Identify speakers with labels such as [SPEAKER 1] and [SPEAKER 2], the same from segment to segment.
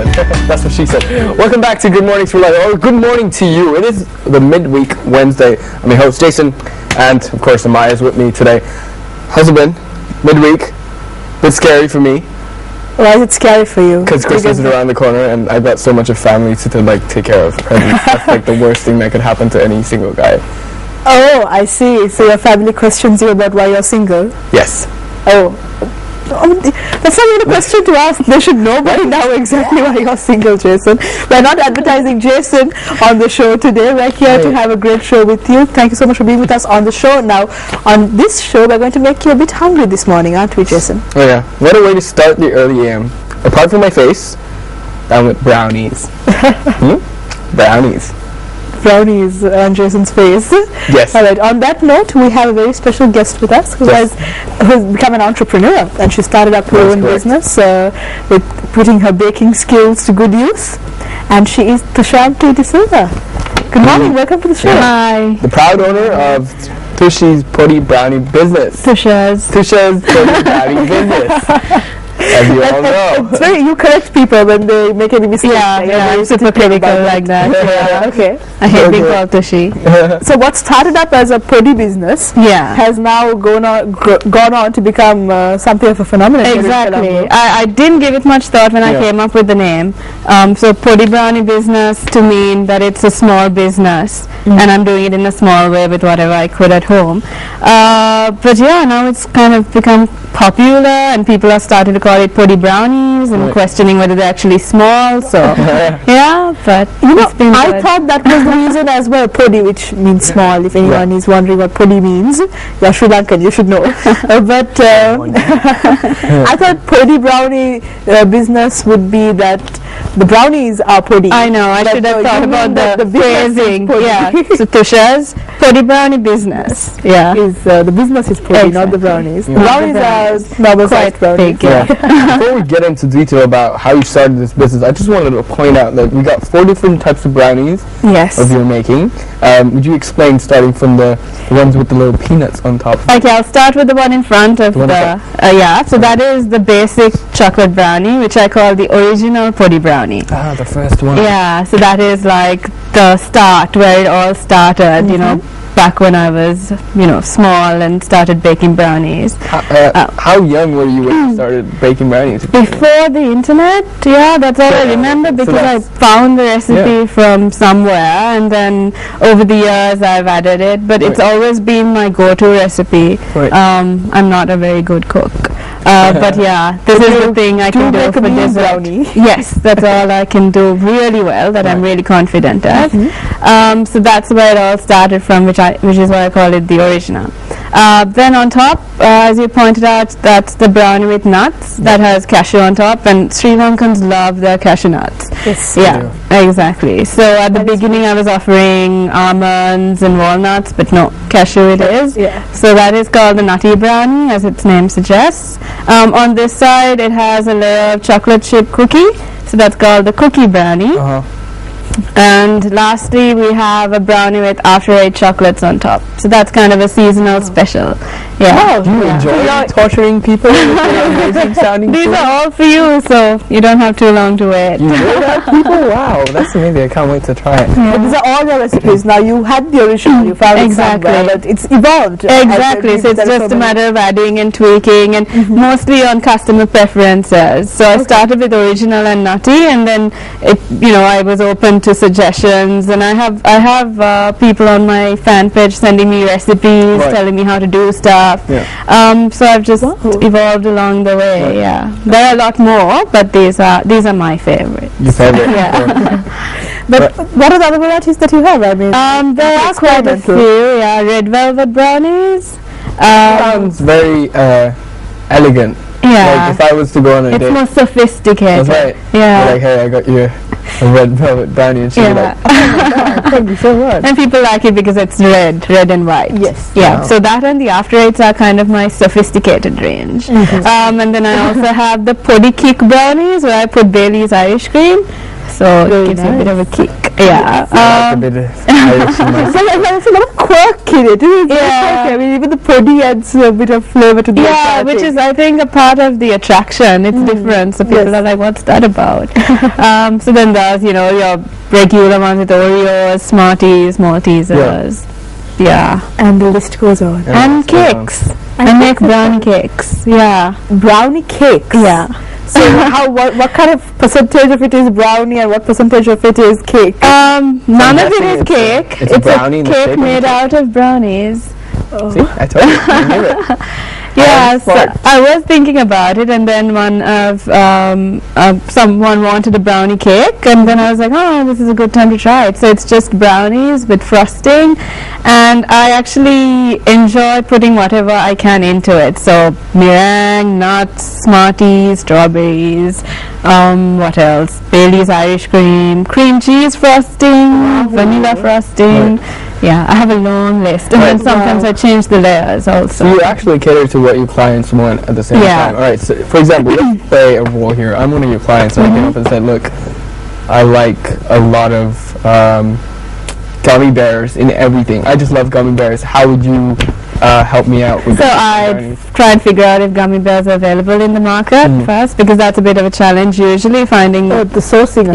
[SPEAKER 1] said. That's what she said. Welcome back to Good Mornings for Life, or good morning to you. It is the midweek Wednesday. I'm your host, Jason, and of course, Amaya's with me today. How's it been? Midweek? Bit scary for me.
[SPEAKER 2] Why is it scary for you?
[SPEAKER 1] Because Christmas is around the corner, and I've got so much of family to like take care of. That's like the worst thing that could happen to any single guy.
[SPEAKER 2] Oh, I see. So your family questions you about why you're single?
[SPEAKER 1] Yes.
[SPEAKER 2] Oh, that's not even a question to ask. They should know by now exactly why you're single, Jason. We're not advertising Jason on the show today. We're here to have a great show with you. Thank you so much for being with us on the show. Now, on this show, we're going to make you a bit hungry this morning, aren't we, Jason?
[SPEAKER 1] Oh yeah. What a way to start the early AM. Apart from my face, I'm with brownies. Brownies.
[SPEAKER 2] Brownies on Jason's face.
[SPEAKER 1] Yes.
[SPEAKER 2] All right. On that note, we have a very special guest with us who's become an entrepreneur, and she started up her own business with putting her baking skills to good use. And she is Tushanti De Silva. Good morning. Welcome to the show.
[SPEAKER 3] Hi.
[SPEAKER 1] The proud owner of Tushi's Putty Brownie business.
[SPEAKER 3] Tusha's
[SPEAKER 1] Putty Brownie business. As you all know.
[SPEAKER 2] It's very, you correct people when they make any mistakes.
[SPEAKER 3] Yeah, I'm super critical like that.
[SPEAKER 2] Yeah, okay.
[SPEAKER 3] I hate being called Tushi.
[SPEAKER 2] So what started up as a putty business has now gone on to become something of a phenomenon.
[SPEAKER 3] Exactly. I didn't give it much thought when I came up with the name. So putty brownie business to mean that it's a small business and I'm doing it in a small way with whatever I could at home. But yeah, now it's kind of become popular and people are starting to call it putty brownies and questioning whether they're actually small. So yeah, but
[SPEAKER 2] you know, I thought that was the reason as well. Putty, which means small. If anyone is wondering what putty means, you're Sri Lankan, you should know. But I thought putty brownie business would be that the brownies are putty.
[SPEAKER 3] I know. I should have thought about the phrasing. Yeah. So Tusha's putty brownie business. Yeah.
[SPEAKER 2] Is the business is putty, not the brownies. The brownies are normal sized brownies.
[SPEAKER 1] Before we get into detail about how you started this business, I just wanted to point out that we got 4 different types of brownies of your making. Would you explain, starting from the ones with the little peanuts on top?
[SPEAKER 3] Okay, I'll start with the one in front of so that is the basic chocolate brownie, which I call the original putty brownie.
[SPEAKER 1] Ah, the first one.
[SPEAKER 3] Yeah, so that is like the start, where it all started, you know, back when I was, you know, small and started baking brownies.
[SPEAKER 1] How young were you when you started baking brownies?
[SPEAKER 3] Before the internet, that's all I remember, because I found the recipe from somewhere, and then over the years I've added it, but it's always been my go-to recipe. I'm not a very good cook. But yeah, this is the thing I can do for dessert. Yes, that's all I can do really well, that I'm really confident at. So that's where it all started from, which is why I call it the original. Then on top, as you pointed out, that's the brownie with nuts that has cashew on top, and Sri Lankans love their cashew nuts.
[SPEAKER 2] Yes.
[SPEAKER 3] Yeah, exactly. So at the beginning I was offering almonds and walnuts, but no, cashew it is. So that is called the nutty brownie, as its name suggests. On this side it has a layer of chocolate chip cookie, so that's called the cookie brownie. And lastly, we have a brownie with after-eight chocolates on top. So that's kind of a seasonal special. Yeah.
[SPEAKER 1] Do you enjoy torturing people with your amazing sounding
[SPEAKER 3] These are all for you, so you don't have too long to wait.
[SPEAKER 1] You do that, people? Wow, that's amazing. I can't wait to try it.
[SPEAKER 2] But these are all your recipes. Now, you had the original, you found it somewhere, but it's evolved.
[SPEAKER 3] Exactly. So it's just a matter of adding and tweaking, and mostly on customer preferences. So I started with original and nutty, and then I was open to suggestions, and I have people on my fan page sending me recipes, telling me how to do stuff. So I've just evolved along the way. There are a lot more, but these are my favorite.
[SPEAKER 1] Your favorite?
[SPEAKER 2] But what are the other varieties that you have? I mean,
[SPEAKER 3] there are quite a few. Red velvet brownies.
[SPEAKER 1] Sounds very elegant. Like if I was to go on a date.
[SPEAKER 3] It's more sophisticated.
[SPEAKER 1] That's right.
[SPEAKER 3] Yeah.
[SPEAKER 1] Like, hey, I got you a red velvet brownie, and she'd be like, oh my god, thank you so much.
[SPEAKER 3] And people like it because it's red and white.
[SPEAKER 2] Yes.
[SPEAKER 3] Yeah. Wow. So that and the after eights are kind of my sophisticated range. And then I also have the puddy kick brownies, where I put Bailey's Irish cream. so it gives you a bit of a kick. Yeah.
[SPEAKER 1] A bit of Irish in my
[SPEAKER 2] So there's a lot of quirk in it. Isn't it?
[SPEAKER 3] Yeah.
[SPEAKER 2] I mean, even the pudding adds a bit of flavor to the
[SPEAKER 3] Yeah,
[SPEAKER 2] entire
[SPEAKER 3] which
[SPEAKER 2] thing.
[SPEAKER 3] is, I think, a part of the attraction. It's different, so people are like, what's that about? So then there's, you know, your regular ones with Oreos, Smarties, Maltesers. Yeah.
[SPEAKER 2] And the list goes on.
[SPEAKER 3] And cakes. I make brownie cakes. Yeah.
[SPEAKER 2] Brownie cakes.
[SPEAKER 3] Yeah.
[SPEAKER 2] So what kind of percentage of it is brownie and what percentage of it is cake?
[SPEAKER 3] None of it
[SPEAKER 1] guessing
[SPEAKER 3] is
[SPEAKER 1] it's a-
[SPEAKER 3] cake.
[SPEAKER 1] it's a brownie in the shape
[SPEAKER 3] cake
[SPEAKER 1] of a
[SPEAKER 3] made
[SPEAKER 1] cake.
[SPEAKER 3] out of brownies.
[SPEAKER 1] See, I told you. I knew it.
[SPEAKER 3] Yeah, so
[SPEAKER 1] smart.
[SPEAKER 3] I was thinking about it, and then one of someone wanted a brownie cake, and then I was like, oh, this is a good time to try it. So it's just brownies with frosting, and I actually enjoy putting whatever I can into it. So meringue, nuts, Smarties, strawberries, what else? Bailey's Irish cream, cream cheese frosting, vanilla frosting. Yeah, I have a long list, and then sometimes I change the layers also.
[SPEAKER 1] So you actually cater to what your clients want at the same time. All right. So, for example, let's play a role here. I'm one of your clients, and I came up and said, "Look, I like a lot of gummy bears in everything. I just love gummy bears. How would you help me out with
[SPEAKER 3] So I
[SPEAKER 1] brownies?"
[SPEAKER 3] try and figure out if gummy bears are available in the market first, because that's a bit of a challenge usually, finding
[SPEAKER 2] The sourcing.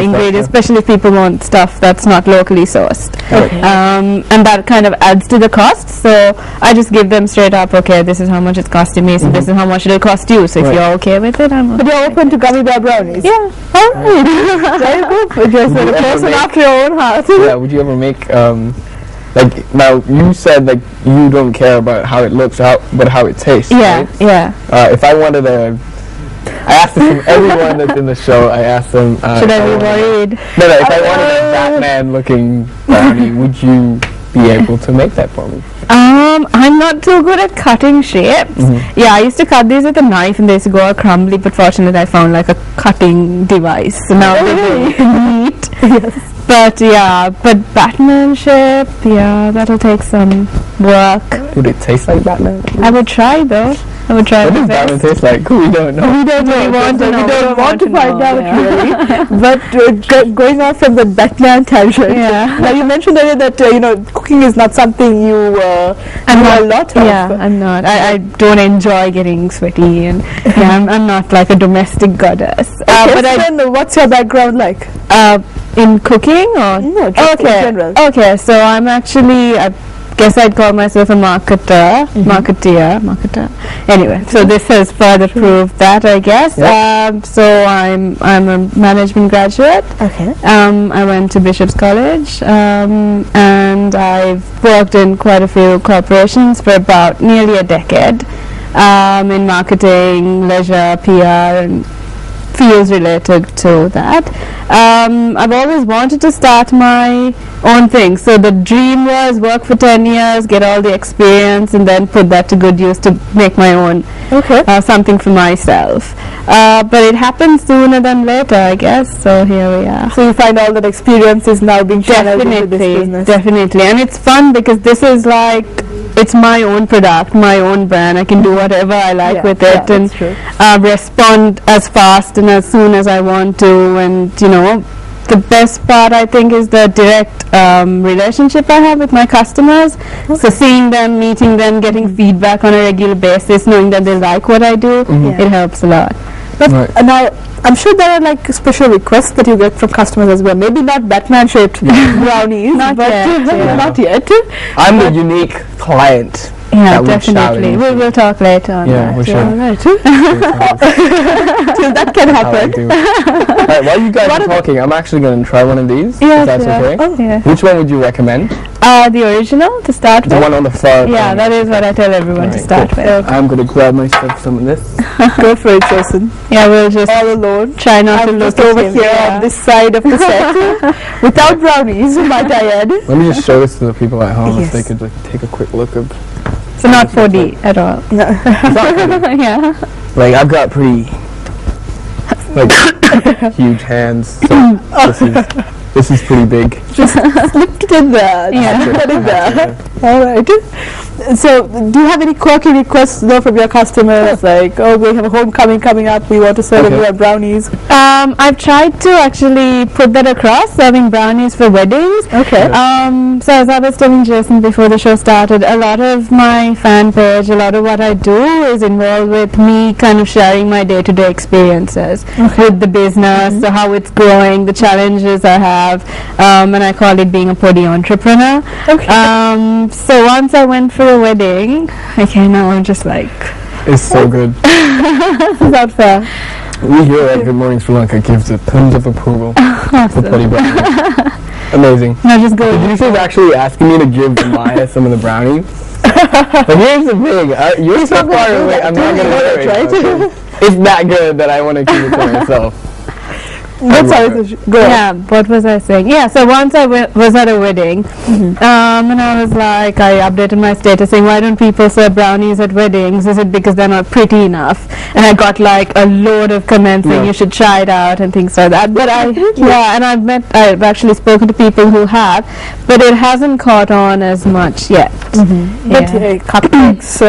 [SPEAKER 3] ingredients, especially if people want stuff that's not locally sourced.
[SPEAKER 1] Okay.
[SPEAKER 3] And that kind of adds to the cost, so I just give them straight up, okay, this is how much it's costing me, so this is how much it'll cost you, so if
[SPEAKER 1] Right.
[SPEAKER 3] you're okay with it, I'm okay.
[SPEAKER 2] But you're open to gummy bear brownies?
[SPEAKER 3] Yeah.
[SPEAKER 2] Very good. Just
[SPEAKER 1] Would
[SPEAKER 2] a
[SPEAKER 1] you ever
[SPEAKER 2] person
[SPEAKER 1] make-
[SPEAKER 2] after your own heart.
[SPEAKER 1] Yeah. Would you ever make like, now you said like you don't care about how it looks, but how it tastes.
[SPEAKER 3] Yeah,
[SPEAKER 1] Right?
[SPEAKER 3] yeah.
[SPEAKER 1] If I wanted I asked this from everyone that's in the show. I asked them.
[SPEAKER 3] Should I be worried?
[SPEAKER 1] No. If I wanted a Batman-looking brownie, would you be able to make that for me?
[SPEAKER 3] I'm not too good at cutting shapes. Yeah, I used to cut these with a knife and they used to go all crumbly, but fortunately I found like a cutting device. So now they're very neat. But yeah, but Batman shape, yeah, that'll take some work.
[SPEAKER 1] Would it taste like Batman?
[SPEAKER 3] I would try though. I would try
[SPEAKER 1] What
[SPEAKER 3] my
[SPEAKER 1] does
[SPEAKER 3] best.
[SPEAKER 1] Batman taste like? We don't know.
[SPEAKER 3] We don't really want to know.
[SPEAKER 2] We don't want to find
[SPEAKER 3] know,
[SPEAKER 2] out
[SPEAKER 3] yeah.
[SPEAKER 2] really. But going on from the Batman tangent,
[SPEAKER 3] Yeah.
[SPEAKER 2] now you mentioned earlier that cooking is not something you do a lot of.
[SPEAKER 3] Yeah, I'm not. I don't enjoy getting sweaty, and I'm not like a domestic goddess.
[SPEAKER 2] But then what's your background like?
[SPEAKER 3] In cooking or
[SPEAKER 2] No, just in general.
[SPEAKER 3] Okay, so I'm actually, I guess I'd call myself a marketer. Anyway, so this has further proved that, I guess. So I'm a management graduate.
[SPEAKER 2] Okay.
[SPEAKER 3] I went to Bishop's College, and I've worked in quite a few corporations for about nearly a decade, in marketing, leisure, PR, and fields related to that. I've always wanted to start my own thing. So the dream was work for 10 years, get all the experience, and then put that to good use to make my own something for myself. But it happened sooner than later, I guess. So here we are.
[SPEAKER 2] So you find all that experience is now being channeled into this business.
[SPEAKER 3] Definitely. And it's fun because this is like, it's my own product, my own brand. I can do whatever I like with it, and respond as fast and as soon as I want to. And the best part, I think, is the direct relationship I have with my customers. So seeing them, meeting them, getting feedback on a regular basis, knowing that they like what I do, it helps a lot.
[SPEAKER 2] But now, I'm sure there are like special requests that you get from customers as well. Maybe not Batman-shaped brownies,
[SPEAKER 3] Not yet.
[SPEAKER 2] not yet.
[SPEAKER 1] I'm the unique client.
[SPEAKER 3] Yeah,
[SPEAKER 1] that would shout
[SPEAKER 3] definitely.
[SPEAKER 1] into.
[SPEAKER 3] We'll talk later on
[SPEAKER 1] Yeah,
[SPEAKER 3] that.
[SPEAKER 1] we should.
[SPEAKER 2] Right. Till that can
[SPEAKER 1] How I
[SPEAKER 2] happen.
[SPEAKER 1] do. Alright, while you guys are talking, I'm actually going to try one of these.
[SPEAKER 3] Yes,
[SPEAKER 1] if that's
[SPEAKER 3] yeah.
[SPEAKER 1] okay.
[SPEAKER 3] Oh, yeah.
[SPEAKER 1] Which one would you recommend?
[SPEAKER 3] The original to start
[SPEAKER 1] The
[SPEAKER 3] with?
[SPEAKER 1] one on the far.
[SPEAKER 3] Yeah, that is what I tell everyone to
[SPEAKER 1] Alright,
[SPEAKER 3] start
[SPEAKER 1] cool.
[SPEAKER 3] with.
[SPEAKER 1] I'm going to grab myself some of this.
[SPEAKER 2] Go for it, Jason.
[SPEAKER 3] Yeah, we'll just
[SPEAKER 2] All alone.
[SPEAKER 3] try not to
[SPEAKER 2] I'm
[SPEAKER 3] look
[SPEAKER 2] just over
[SPEAKER 3] at him,
[SPEAKER 2] here
[SPEAKER 3] yeah.
[SPEAKER 2] on this side of the set without brownies, might I add.
[SPEAKER 1] Let me just show this to the people at home if they
[SPEAKER 2] Yes.
[SPEAKER 1] could like, take a quick look of.
[SPEAKER 3] So not 4D at all.
[SPEAKER 1] It's not pretty.
[SPEAKER 3] Yeah.
[SPEAKER 1] Like I've got pretty like huge hands. So this is pretty big.
[SPEAKER 2] Slipped it in there.
[SPEAKER 3] Yeah.
[SPEAKER 2] Put it there. All right. So, do you have any quirky requests though from your customers? Like, oh, we have a homecoming coming up. We want to serve you brownies.
[SPEAKER 3] I've tried to actually put that across, serving brownies for weddings.
[SPEAKER 2] Okay.
[SPEAKER 3] So as I was telling Jason before the show started, a lot of my fan page, a lot of what I do is involved with me kind of sharing my day-to-day experiences with the business, so how it's growing, the challenges I have, and I call it being a poddy entrepreneur.
[SPEAKER 2] Okay.
[SPEAKER 3] So once I went for a wedding, okay, now I'm just like...
[SPEAKER 1] It's so good.
[SPEAKER 2] It's not fair.
[SPEAKER 1] We here at Good Morning Sri Lanka gives it tons of approval for Poddy brownies. Amazing.
[SPEAKER 3] Now just go.
[SPEAKER 1] Did you say actually asking me to give Maya some of the brownies? But here's the thing, you're so far away, I'm not going to do it. Right? It's that good that I want to keep it to myself.
[SPEAKER 2] That's go
[SPEAKER 3] yeah, what was I saying? Yeah, so once I was at a wedding, and I was like, I updated my status saying, why don't people serve brownies at weddings? Is it because they're not pretty enough? And I got like a load of comments saying you should try it out and things like that. But I've actually spoken to people who have, but it hasn't caught on as much yet.
[SPEAKER 2] But cupcakes,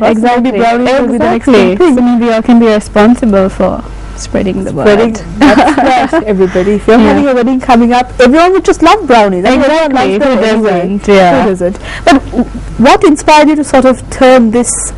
[SPEAKER 3] exactly.
[SPEAKER 2] Brownies will be the next thing.
[SPEAKER 3] So maybe I can be responsible for spreading the word.
[SPEAKER 2] That's right, everybody. If you're having a wedding coming up, everyone would just love brownies.
[SPEAKER 3] Exactly. Who doesn't? Yeah.
[SPEAKER 2] Who doesn't? But what inspired you to sort of turn this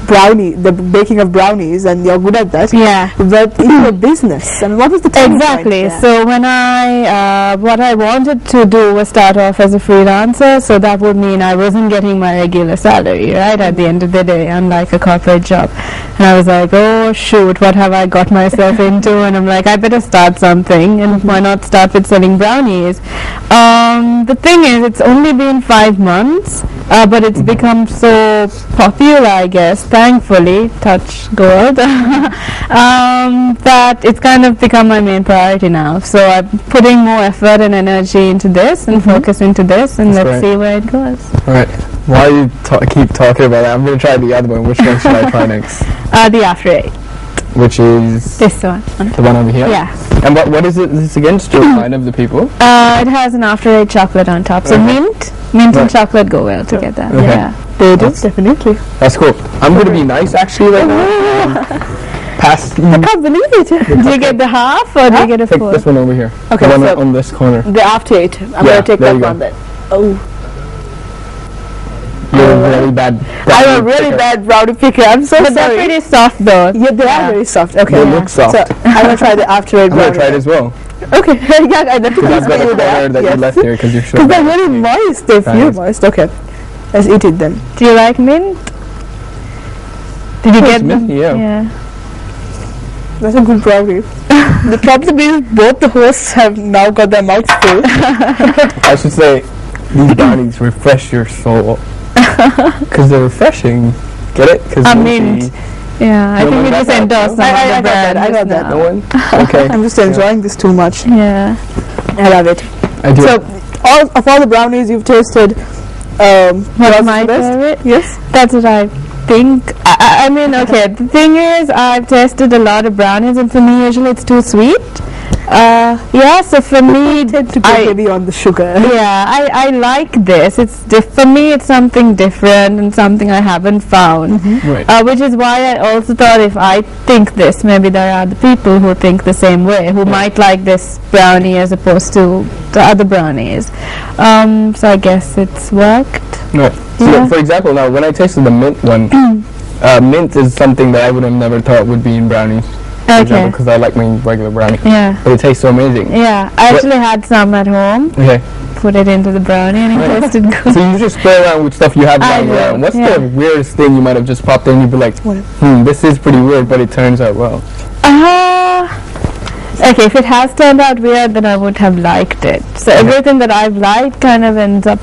[SPEAKER 2] the baking of brownies, and you're good at that, but into a business? And what was the turning point there?
[SPEAKER 3] So when what I wanted to do was start off as a freelancer, so that would mean I wasn't getting my regular salary, right, at the end of the day, unlike a corporate job. And I was like, oh shoot, what have I got myself into? And I'm like, I better start something, and why not start with selling brownies? The thing is, it's only been 5 months, but it's become so popular, I guess, thankfully, touch gold, that it's kind of become my main priority now. So I'm putting more effort and energy into this and focus into this, and let's see where it goes.
[SPEAKER 1] Alright, while you keep talking about that, I'm going to try the other one. Which one should I try next?
[SPEAKER 3] The After 8.
[SPEAKER 1] Which is?
[SPEAKER 3] This one.
[SPEAKER 1] The one over here?
[SPEAKER 3] Yeah.
[SPEAKER 1] And what is it this against to remind of the people?
[SPEAKER 3] It has an After 8 chocolate on top. So mint and chocolate go well together. Yeah.
[SPEAKER 2] They do, definitely.
[SPEAKER 1] That's cool. I'm going to be nice actually right now. I
[SPEAKER 2] can't believe it.
[SPEAKER 3] Do you get the half or do you get a full?
[SPEAKER 1] Take this one over here.
[SPEAKER 2] Okay,
[SPEAKER 1] the one on this corner.
[SPEAKER 2] The After 8. I'm going to take that one then. Oh.
[SPEAKER 1] You're a really bad
[SPEAKER 2] I'm a really bad brownie picker. I'm so sorry.
[SPEAKER 3] But they're pretty soft though.
[SPEAKER 2] Yeah, they are very soft. Okay.
[SPEAKER 1] They look soft.
[SPEAKER 2] So I'm going to try the After 8 brownie.
[SPEAKER 1] I'm going to try it as well.
[SPEAKER 2] Okay. Yeah, I'd love to taste
[SPEAKER 1] you there. That you left here because you're sure.
[SPEAKER 2] Because they're really moist. They feel moist. Okay. Let's eat it then.
[SPEAKER 3] Do you like mint? Did you get
[SPEAKER 1] mint?
[SPEAKER 3] them?
[SPEAKER 1] Yeah.
[SPEAKER 2] That's a good brownie. The problem is both the hosts have now got their mouths full.
[SPEAKER 1] I should say these brownies refresh your soul because they're refreshing. Get it? Because
[SPEAKER 3] mint. Yeah, I think we just endorsed
[SPEAKER 2] I got that.
[SPEAKER 1] No one? Okay.
[SPEAKER 2] I'm just enjoying this too much.
[SPEAKER 3] Yeah.
[SPEAKER 2] I love it.
[SPEAKER 1] I do.
[SPEAKER 2] So, all the brownies you've tasted,
[SPEAKER 3] what's my favorite?
[SPEAKER 2] Yes.
[SPEAKER 3] That's what I think. I mean, okay, the thing is, I've tasted a lot of brownies, and for me, usually it's too sweet. So for me,
[SPEAKER 2] I tend to go heavy on the sugar.
[SPEAKER 3] Yeah, I like this. For me, it's something different and something I haven't found. Which is why I also thought if I think this, maybe there are other people who think the same way, who might like this brownie as opposed to the other brownies. So I guess it's worked.
[SPEAKER 1] Right. So for example, now when I tasted the mint one, mint is something that I would have never thought would be in brownies.
[SPEAKER 3] Okay.
[SPEAKER 1] Because I like my regular brownie.
[SPEAKER 3] Yeah.
[SPEAKER 1] But it tastes so amazing.
[SPEAKER 3] Yeah. I actually had some at home.
[SPEAKER 1] Okay.
[SPEAKER 3] Put it into the brownie and it tasted good.
[SPEAKER 1] So you just play around with stuff you have lying around. What's the weirdest thing you might have just popped in and you'd be like, this is pretty weird, but it turns out well?
[SPEAKER 3] Okay, if it has turned out weird, then I would have liked it. So everything that I've liked kind of ends up